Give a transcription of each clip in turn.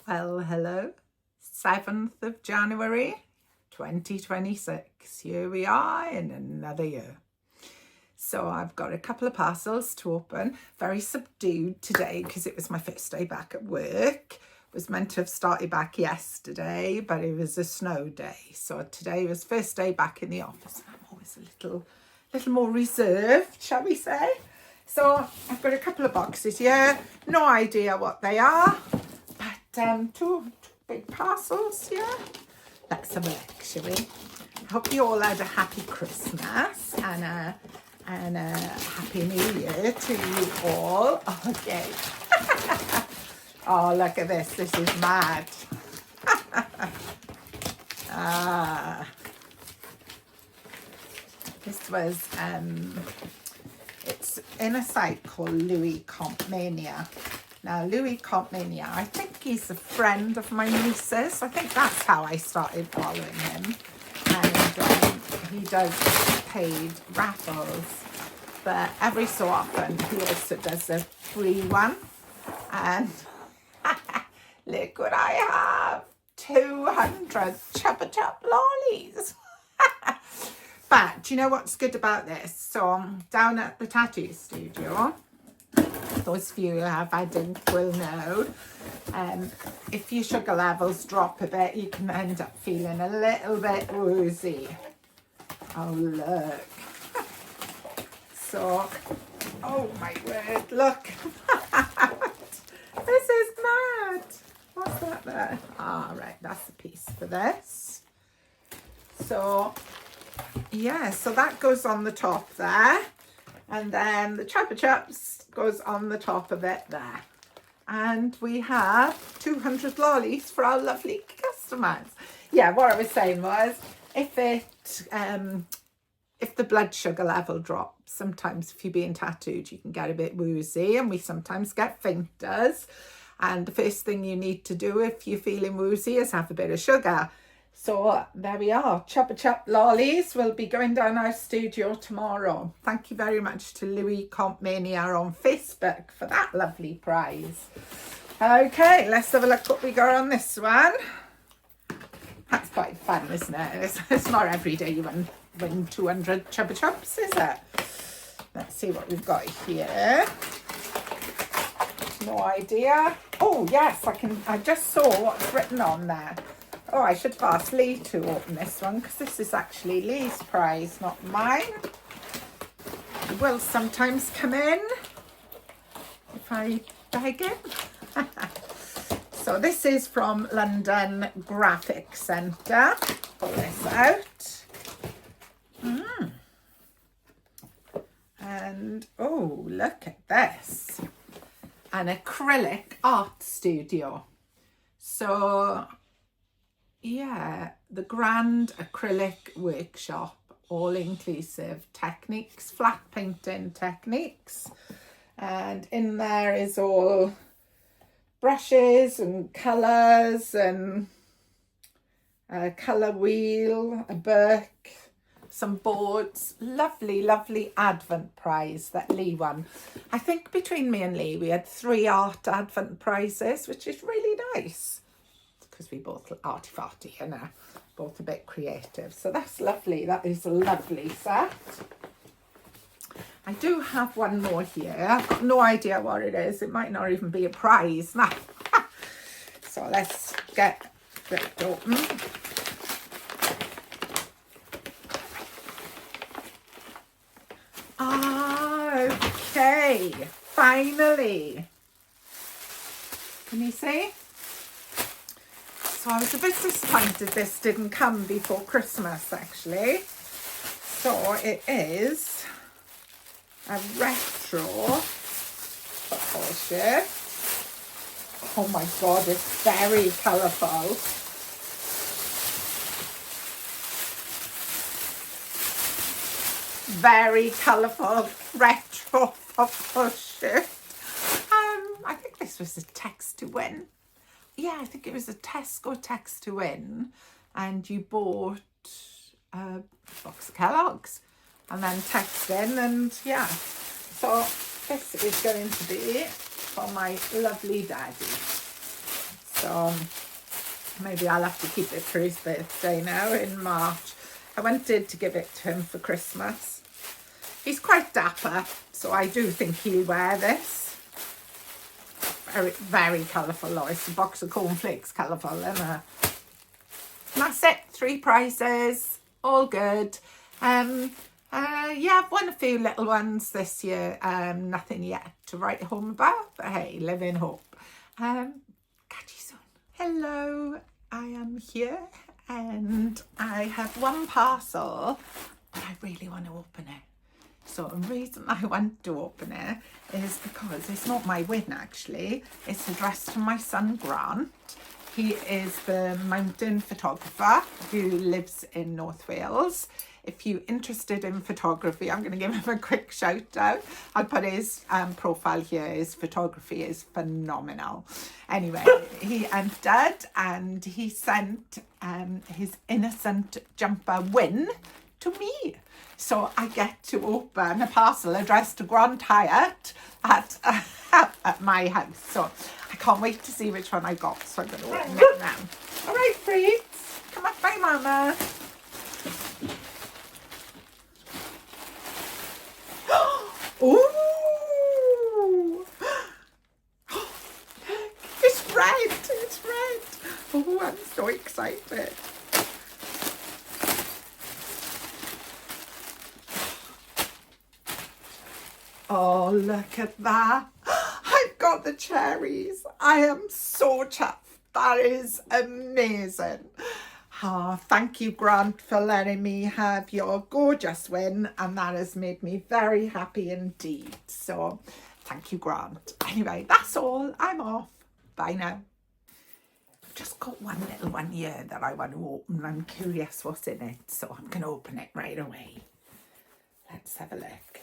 Well, hello, 7th of January 2026. Here we are in another year. So I've got a couple of parcels to open. Very subdued today because it was my first day back at work. Was meant to have started back yesterday, but it was a snow day. So today was first day back in the office. I'm always a little more reserved, shall we say. So I've got a couple of boxes here. No idea what they are. Two big parcels here. Let's have a look, shall we? I hope you all had a happy Christmas and a happy New Year to you all. Okay. Oh, look at this. This is mad. This was it's in a site called Louis Compmania. Now, Louis Compmania, I think he's a friend of my niece's. I think that's how I started following him. And he does paid raffles. But every so often, he also does a free one. And look what I have. 200 Chubba Chub lollies. But do you know what's good about this? So down at the tattoo studio, those of you who have had ink will know, if your sugar levels drop a bit, you can end up feeling a little bit woozy. Oh, look. So, oh my word, look. This is mad. What's that there? Ah, right, that's a piece for this. So, yeah, so that goes on the top there. And then the Chubba Chups goes on the top of it there. And we have 200 lollies for our lovely customers. Yeah, what I was saying was, if the blood sugar level drops, sometimes if you're being tattooed, you can get a bit woozy, and we sometimes get fainters. And the first thing you need to do if you're feeling woozy is have a bit of sugar. So there we are. Chubba Chub lollies will be going down our studio tomorrow. Thank you very much to Louis Compmania on Facebook for that lovely prize. Okay, let's have a look what we got on this one. That's quite fun, isn't it? It's not every day you win 200 Chubba Chubs, is it? Let's see what we've got here. No idea. Oh yes, I just saw what's written on there. Oh, I should have asked Lee to open this one because this is actually Lee's prize, not mine. It will sometimes come in if I beg him. So this is from London Graphic Centre. Pull this out. And oh, look at this. An acrylic art studio. So yeah, the Grand Acrylic Workshop, all-inclusive techniques, flat painting techniques. And in there is all brushes and colours and a colour wheel, a book, some boards. Lovely, lovely Advent prize that Lee won. I think between me and Lee, we had 3 art Advent prizes, which is really nice. Because we both arty-farty and both a bit creative. So that's lovely. That is a lovely set. I do have one more here. I've got no idea what it is. It might not even be a prize now. So let's get it open. Okay. Finally. Can you see? So I was a bit disappointed this didn't come before Christmas, actually. So it is a retro football shirt. Oh my God, it's very colourful. Very colourful retro football shirt. I think this was a text to win. Yeah, I think it was a Tesco text to win, and you bought a box of Kellogg's and then text in, and yeah. So this is going to be for my lovely daddy. So so maybe I'll have to keep it for his birthday now in March. I wanted to give it to him for Christmas. He's quite dapper, so I do think he'll wear this. Very, very colourful though. It's a box of cornflakes colourful, isn't it? And that's it. 3 prizes, all good. Yeah, I've won a few little ones this year. Nothing yet to write home about, but hey, live in hope. Catch you soon. Hello, I am here and I have one parcel, but I really want to open it. So the reason I want to open it is because it's not my win actually. It's addressed to my son Grant. He is the mountain photographer who lives in North Wales. If you're interested in photography, I'm going to give him a quick shout out. I'll put his profile here. His photography is phenomenal. Anyway, he entered and he sent his innocent jumper win to me. So I get to open a parcel addressed to Grant Hyatt at my house. So I can't wait to see which one I got. So I'm going to open it now. All right, Fritz, come up by Mama. Ooh! It's red! It's red! Oh, I'm so excited. Oh, look at that. I've got the cherries. I am so chuffed. That is amazing. Oh, thank you, Grant, for letting me have your gorgeous win, and that has made me very happy indeed. So, thank you, Grant. Anyway, that's all. I'm off. Bye now. I've just got one little one here that I want to open. I'm curious what's in it, so I'm going to open it right away. Let's have a look.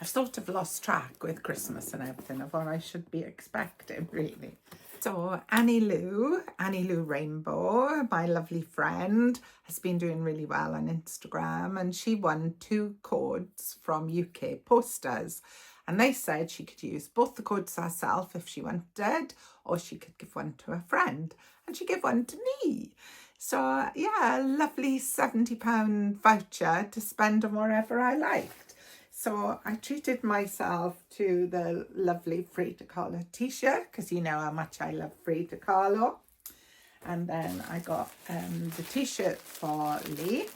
I've sort of lost track with Christmas and everything of what I should be expecting, really. So Annie Lou Rainbow, my lovely friend, has been doing really well on Instagram, and she won 2 codes from UK Posters, and they said she could use both the codes herself if she wanted, or she could give one to a friend, and she gave one to me. So yeah, a lovely £70 voucher to spend on wherever I liked. So I treated myself to the lovely Frida Kahlo t-shirt, because you know how much I love Frida Kahlo. And then I got the t-shirt for Lee.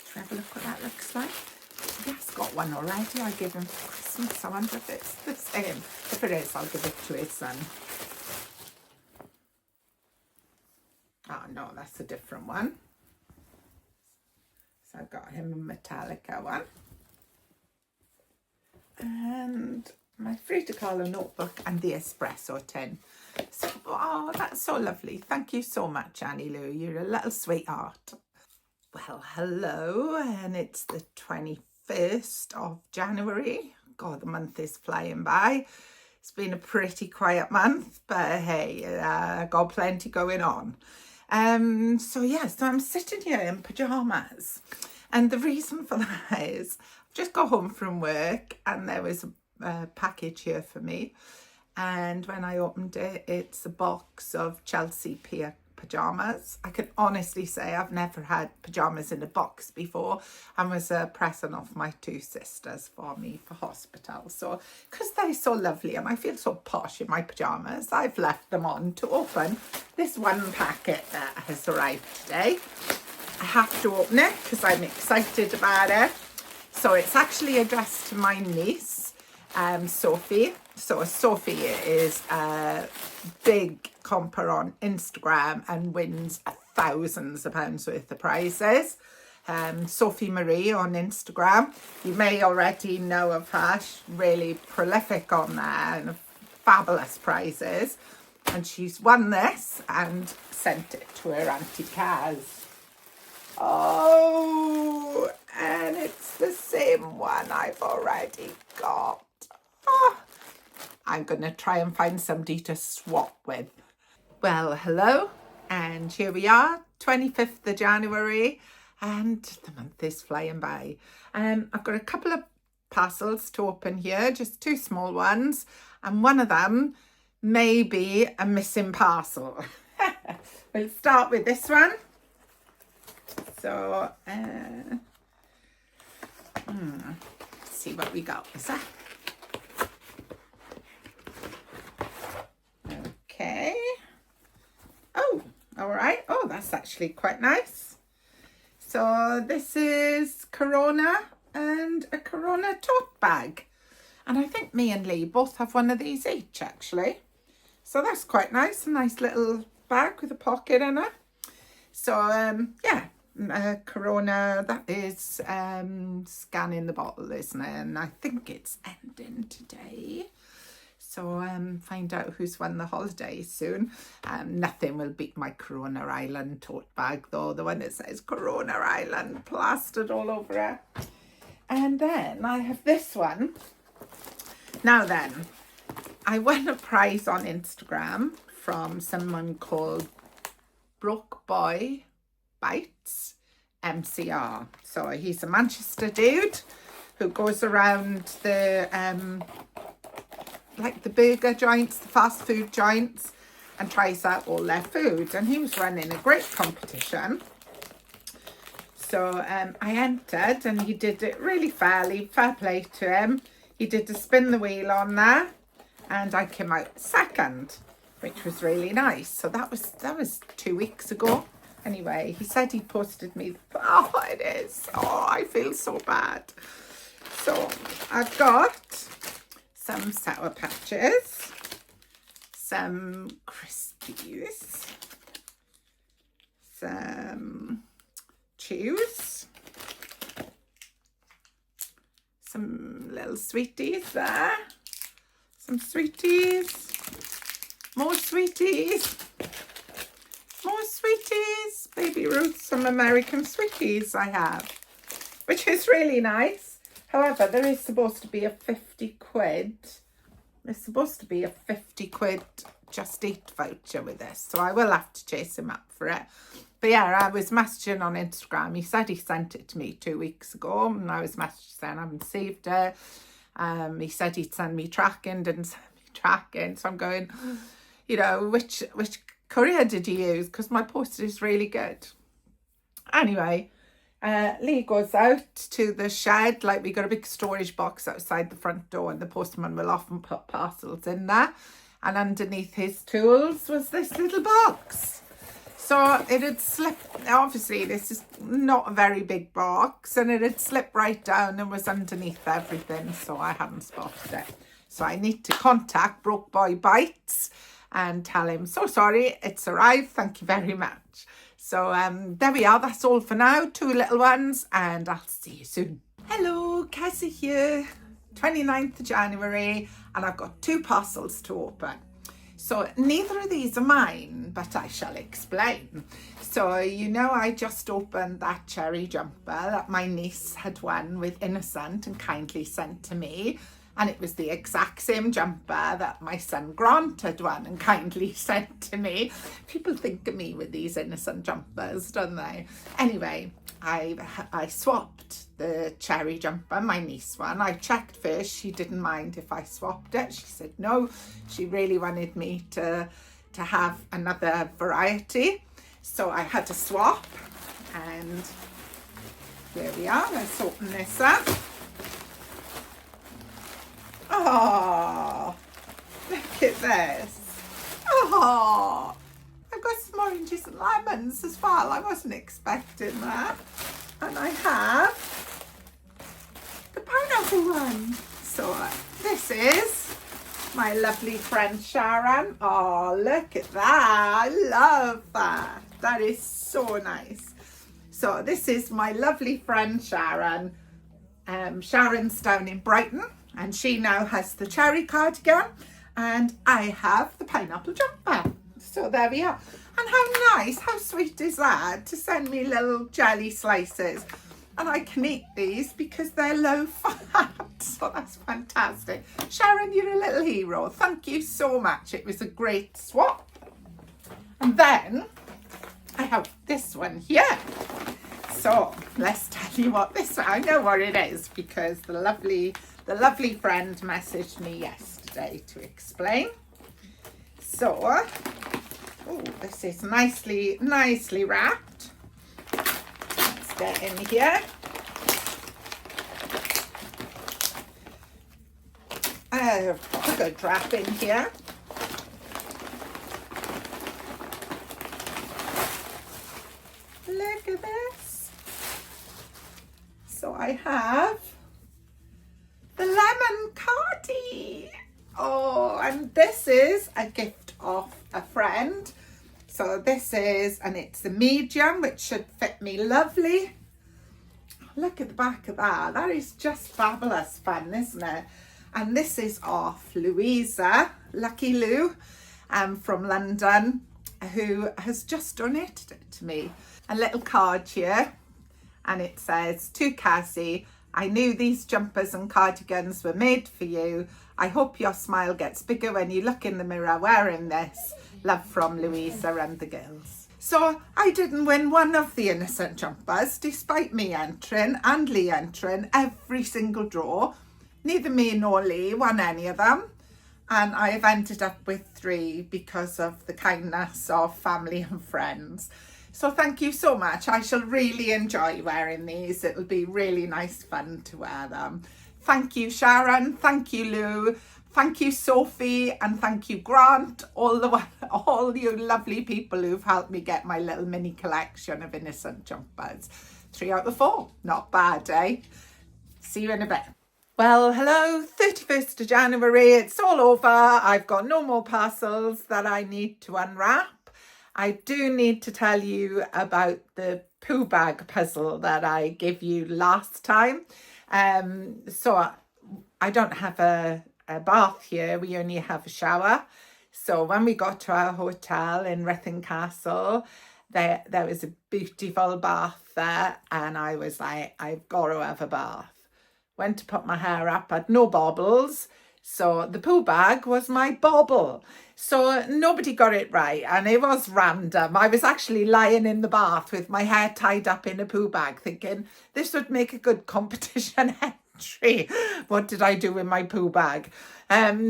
Should we have a look what that looks like? He has got one already. I gave him for Christmas. I wonder if it's the same. If it is, I'll give it to his son. Oh no, that's a different one. So I got him a Metallica one. And my Frida Kahlo notebook and the espresso tin. So, oh, that's so lovely. Thank you so much, Annie Lou. You're a little sweetheart. Well, hello, and it's the 21st of January. God, the month is flying by. It's been a pretty quiet month, but hey, got plenty going on. So I'm sitting here in pyjamas, and the reason for that is I've just got home from work and there was a package here for me, and when I opened it, it's a box of Chelsea Pier pyjamas. I can honestly say I've never had pyjamas in a box before, and was a present of my 2 sisters for me for hospital. So because they're so lovely and I feel so posh in my pyjamas, I've left them on to open this one packet that has arrived today. I have to open it because I'm excited about it. So it's actually addressed to my niece, Sophie. So Sophie is a big comper on Instagram and wins thousands of pounds worth of prizes. Sophie Marie on Instagram. You may already know of her. She's really prolific on there and fabulous prizes. And she's won this and sent it to her Auntie Kaz. Oh, and it's the same one I've already got. Oh, I'm going to try and find somebody to swap with. Well, hello, and here we are, 25th of January, and the month is flying by. I've got a couple of parcels to open here, just 2 small ones, and one of them maybe a missing parcel. We'll start with this one. So, let's see what we got. Is that? Okay. Oh, all right. Oh, that's actually quite nice. So this is Corona and a Corona tote bag. And I think me and Lee both have one of these each, actually. So that's quite nice. A nice little bag with a pocket in it. So, yeah, Corona, that is scanning the bottle, isn't it? And I think it's ending today. So find out who's won the holidays soon. Nothing will beat my Corona Island tote bag, though. The one that says Corona Island plastered all over it. And then I have this one. Now then, I won a prize on Instagram from someone called Broke Boy Bites MCR. So he's a Manchester dude who goes around the like the burger joints, the fast food joints, and tries out all their food. And he was running a great competition. So I entered and he did it really fairly, fair play to him. He did the spin the wheel on there and I came out second, which was really nice. So that was 2 weeks ago. Anyway, he said he posted me. Oh, it is. Oh, I feel so bad. So I've got some Sour Patches, some Crispies, some Chews, some little sweeties there, some sweeties, more sweeties, more sweeties, Baby Ruth, some American sweeties I have, which is really nice. However, there is supposed to be a 50 quid. There's supposed to be a 50 quid Just Eat voucher with this. So I will have to chase him up for it. But yeah, I was messaging on Instagram. He said he sent it to me 2 weeks ago. And I was messaging saying I haven't received it. He said he'd send me tracking, didn't send me tracking. So I'm going, you know, which courier did you use? Because my post is really good. Anyway, Lee goes out to the shed. Like, we got a big storage box outside the front door and the postman will often put parcels in there. And underneath his tools was this little box. So it had slipped. Obviously, this is not a very big box. And it had slipped right down and was underneath everything. So I hadn't spotted it. So I need to contact Broke Boy Bites and tell him, so sorry, it's arrived. Thank you very much. So there we are. That's all for now. 2 little ones. And I'll see you soon. Hello, Kazzy here. 29th of January. And I've got 2 parcels to open. So neither of these are mine, but I shall explain. So, you know, I just opened that cherry jumper that my niece had won with Innocent and kindly sent to me. And it was the exact same jumper that my son Grant had won and kindly sent to me. People think of me with these Innocent jumpers, don't they? Anyway, I swapped the cherry jumper, my niece one. I checked first. She didn't mind if I swapped it. She said no. She really wanted me to have another variety. So I had to swap. And here we are. Let's open this up. Oh, look at this. Oh, I've got some oranges and lemons as well. I wasn't expecting that. And I have the pineapple one. So this is my lovely friend Sharon. Oh, look at that. I love that. That is so nice. So this is my lovely friend Sharon. Sharon's down in Brighton. And she now has the cherry cardigan and I have the pineapple jumper. So there we are. And how nice, how sweet is that to send me little jelly slices. And I can eat these because they're low fat. So that's fantastic. Sharon, you're a little hero. Thank you so much. It was a great swap. And then I have this one here. So let's tell you what this one, I know what it is because the lovely friend messaged me yesterday to explain. So, oh, this is nicely wrapped. Let's get in here. A good wrap in here. Look at this. So I have the lemon cardi. Oh, and this is a gift of a friend. So this is, and it's the medium, which should fit me lovely. Look at the back of that. That is just fabulous fun, isn't it? And this is off Louisa, Lucky Lou, from London, who has just donated it to me. A little card here, and it says, to Kazzy, I knew these jumpers and cardigans were made for you. I hope your smile gets bigger when you look in the mirror wearing this. Love from Louisa and the girls. So I didn't win one of the innocent jumpers, despite me entering and Lee entering every single draw. Neither me nor Lee won any of them. And I've ended up with 3 because of the kindness of family and friends. So thank you so much. I shall really enjoy wearing these. It'll be really nice fun to wear them. Thank you, Sharon. Thank you, Lou. Thank you, Sophie. And thank you, Grant. All you lovely people who've helped me get my little mini collection of innocent jumpers. 3 out of 4. Not bad, eh? See you in a bit. Well, hello, 31st of January. It's all over. I've got no more parcels that I need to unwrap. I do need to tell you about the poo bag puzzle that I gave you last time. So I don't have a bath here. We only have a shower. So when we got to our hotel in Wrekin Castle, there was a beautiful bath there. And I was like, I've got to have a bath. Went to put my hair up, had no bobbles. So the poo bag was my bobble. So nobody got it right, and it was random. I was actually lying in the bath with my hair tied up in a poo bag thinking this would make a good competition entry. What did I do with my poo bag?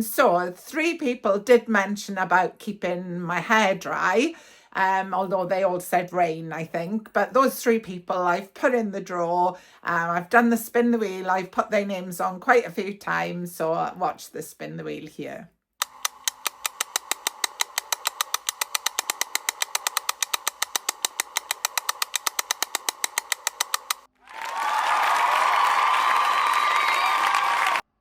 So 3 people did mention about keeping my hair dry. Although they all said rain, I think. But those 3 people I've put in the drawer. I've done the spin the wheel. I've put their names on quite a few times. So watch the spin the wheel here.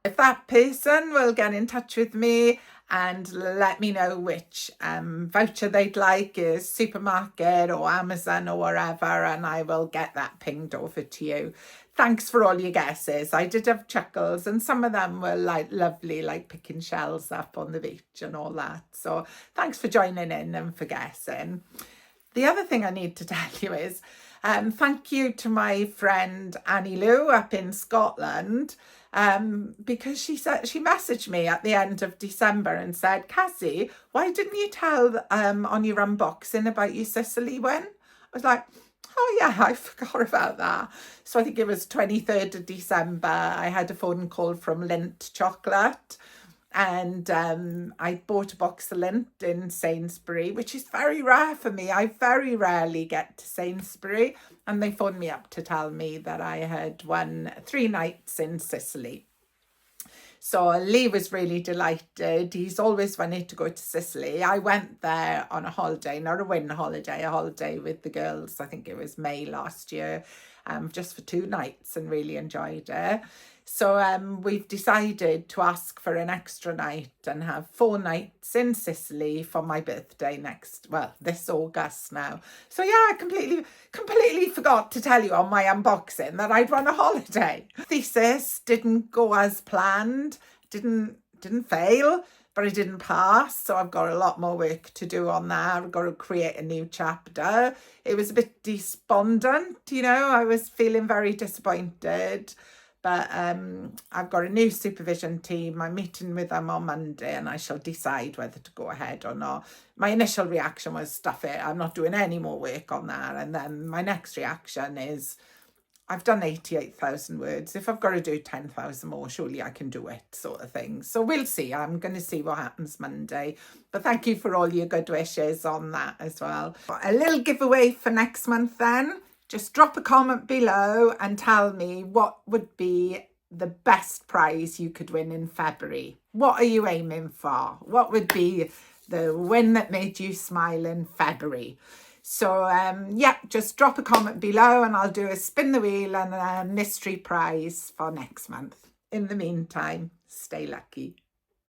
If that person will get in touch with me and let me know which voucher they'd like, is supermarket or Amazon or wherever, and I will get that pinged over to you. Thanks for all your guesses. I did have chuckles, and some of them were like lovely, like picking shells up on the beach and all that. So thanks for joining in and for guessing. The other thing I need to tell you is thank you to my friend Annie Lou up in Scotland, because she messaged me at the end of December and said, Kazzy, why didn't you tell on your unboxing about your Sicily win? I was like, oh yeah, I forgot about that. So I think it was 23rd of December. I had a phone call from Lindt Chocolate, and I bought a box of Lindt in Sainsbury, which is very rare for me. I very rarely get to Sainsbury, and they phoned me up to tell me that I had won 3 nights in Sicily. So Lee was really delighted. He's always wanted to go to Sicily. I went there on a holiday, not a win holiday, a holiday with the girls. I think it was May last year, just for 2 nights, and really enjoyed it. So we've decided to ask for an extra night and have 4 nights in Sicily for my birthday this August now. So yeah, I completely forgot to tell you on my unboxing that I'd won a holiday. Thesis didn't go as planned, didn't fail, but I didn't pass. So I've got a lot more work to do on that. I've got to create a new chapter. It was a bit despondent, I was feeling very disappointed. But I've got a new supervision team. I'm meeting with them on Monday, and I shall decide whether to go ahead or not. My initial reaction was, stuff it, I'm not doing any more work on that. And then my next reaction is, I've done 88,000 words. If I've got to do 10,000 more, surely I can do it, sort of thing. So we'll see. I'm going to see what happens Monday. But thank you for all your good wishes on that as well. A little giveaway for next month then. Just drop a comment below and tell me what would be the best prize you could win in February. What are you aiming for? What would be the win that made you smile in February? So, yeah, just drop a comment below and I'll do a spin the wheel and a mystery prize for next month. In the meantime, stay lucky.